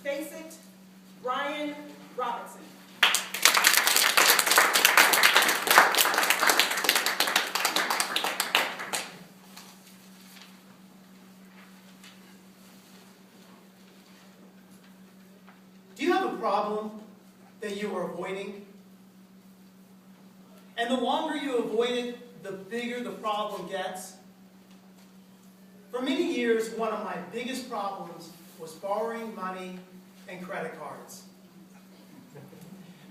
Face It, Brian Robinson. Do you have a problem that you are avoiding? And the longer you avoid it, the bigger the problem gets? For many years, one of my biggest problems was borrowing money and credit cards.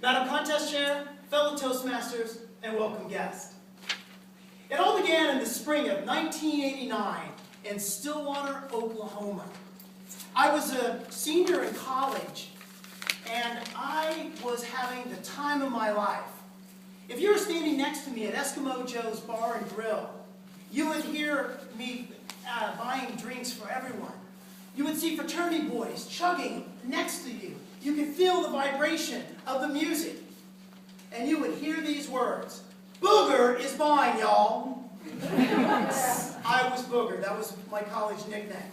Madam Contest Chair, fellow Toastmasters, and welcome guests. It all began in the spring of 1989 in Stillwater, Oklahoma. I was a senior in college, and I was having the time of my life. If you were standing next to me at Eskimo Joe's Bar and Grill, you would hear me buying drinks for everyone. You would see fraternity boys chugging next to you. You could feel the vibration of the music. And you would hear these words, "Booger is buying, y'all." I was Booger. That was my college nickname.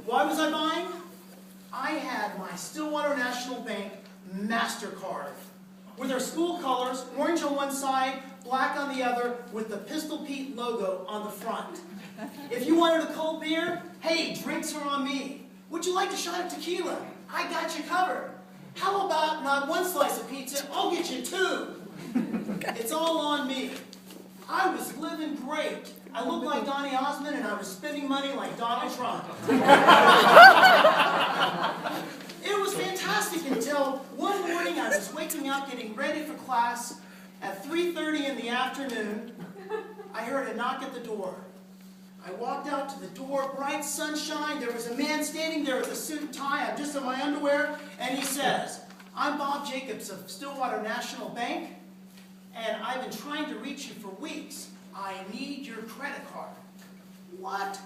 Why was I buying? I had my Stillwater National Bank MasterCard with our school colors, orange on one side, black on the other, with the Pistol Pete logo on the front. If you wanted a cold beer, hey, drinks are on me. Would you like a shot of tequila? I got you covered. How about not one slice of pizza? I'll get you two. It's all on me. I was living great. I looked like Donny Osmond and I was spending money like Donald Trump. It was fantastic until one morning I was waking up getting ready for class at 3:30 in the afternoon. I heard a knock at the door. I walked out to the door, bright sunshine. There was a man standing there with a suit and tie. I'm just in my underwear. And he says, "I'm Bob Jacobs of Stillwater National Bank, and I've been trying to reach you for weeks. I need your credit card." What?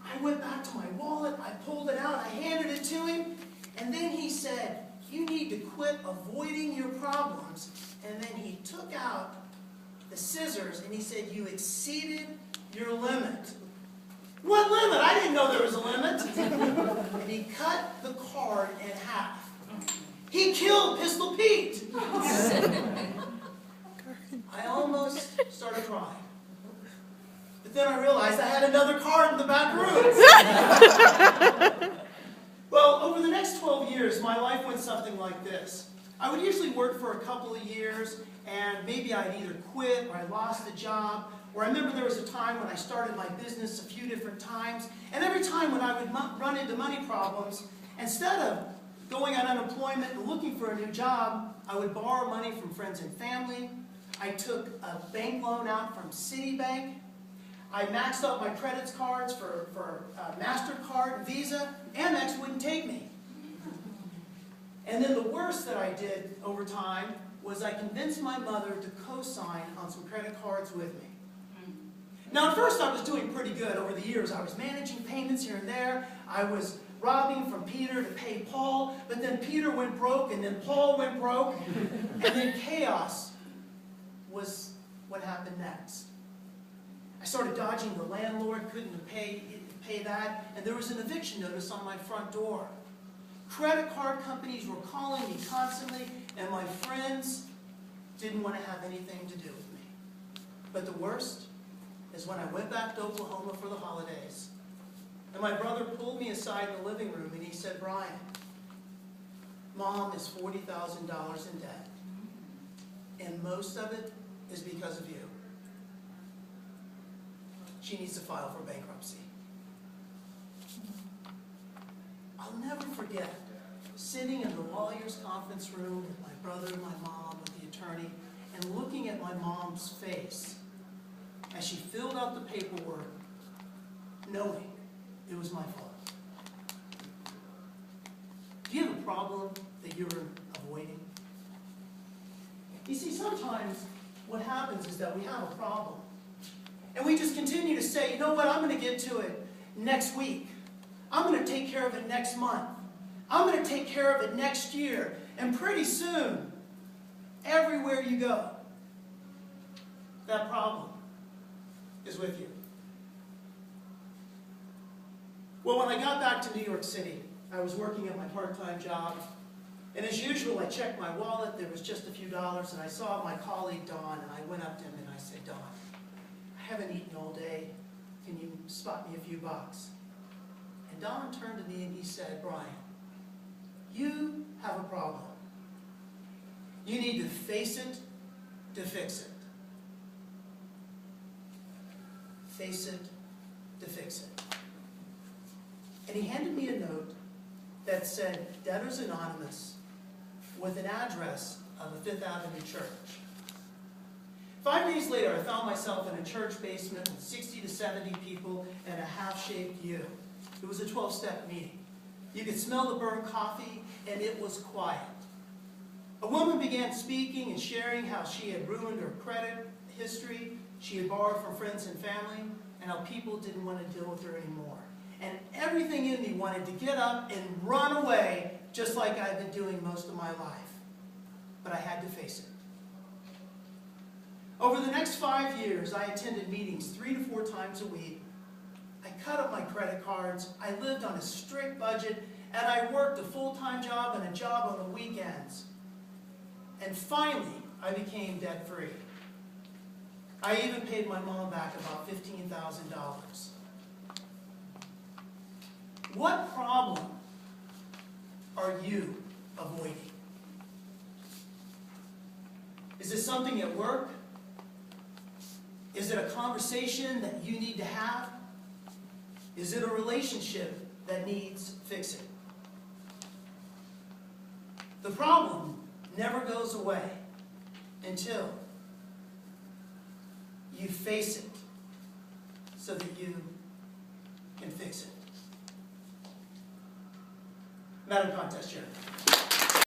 I went back to my wallet. I pulled it out. I handed it to him. And then he said, "You need to quit avoiding your problems." And then he took out the scissors and he said, "You exceeded your limit." What limit? I didn't know there was a limit. And he cut the card in half. He killed Pistol Pete. I almost started crying. But then I realized I had another card in the back room. Well, over the next 12 years, my life went something like this. I would usually work for a couple of years, and maybe I'd either quit or I lost a job. Or I remember there was a time when I started my business a few different times, and every time when I would run into money problems, instead of going on unemployment and looking for a new job, I would borrow money from friends and family. I took a bank loan out from Citibank. I maxed out my credit cards for MasterCard, Visa. Amex wouldn't take me. And then the worst that I did over time was I convinced my mother to co-sign on some credit cards with me. Now, at first I was doing pretty good over the years. I was managing payments here and there. I was robbing from Peter to pay Paul, but then Peter went broke, and then Paul went broke, and then chaos was what happened next. I started dodging the landlord, couldn't pay that, and there was an eviction notice on my front door. Credit card companies were calling me constantly, and my friends didn't want to have anything to do with me. But the worst is when I went back to Oklahoma for the holidays, and my brother pulled me aside in the living room, and he said, "Brian, Mom is $40,000 in debt, and most of it is because of you. She needs to file for bankruptcy." I'll never forget sitting in the lawyer's conference room with my brother and my mom, with the attorney, and looking at my mom's face as she filled out the paperwork, knowing it was my fault. Do you have a problem that you're avoiding? You see, sometimes what happens is that we have a problem, and we just continue to say, "You know what, I'm going to get to it next week. I'm going to take care of it next month. I'm going to take care of it next year." And pretty soon, everywhere you go, that problem is with you. Well, when I got back to New York City, I was working at my part-time job, and as usual, I checked my wallet. There was just a few dollars, and I saw my colleague, Don, and I went up to him and I said, Don, I haven't eaten all day. Can you spot me a few bucks? And Don turned to me and he said, Brian, you have a problem. You need to face it to fix it. Face it to fix it. And he handed me a note that said, Debtors Anonymous, with an address of a Fifth Avenue church. 5 days later, I found myself in a church basement with 60 to 70 people and a half-shaped U. It was a 12-step meeting. You could smell the burnt coffee, and it was quiet. A woman began speaking and sharing how she had ruined her credit history, she had borrowed from friends and family, and how people didn't want to deal with her anymore. And everything in me wanted to get up and run away, just like I've been doing most of my life. But I had to face it. Over the next 5 years, I attended meetings 3 to 4 times a week. I cut up my credit cards, I lived on a strict budget, and I worked a full-time job and a job on the weekends. And finally, I became debt-free. I even paid my mom back about $15,000. What problem are you avoiding? Is it something at work? Is it a conversation that you need to have? Is it a relationship that needs fixing? The problem never goes away until you face it so that you can fix it. Madam Contest Chair.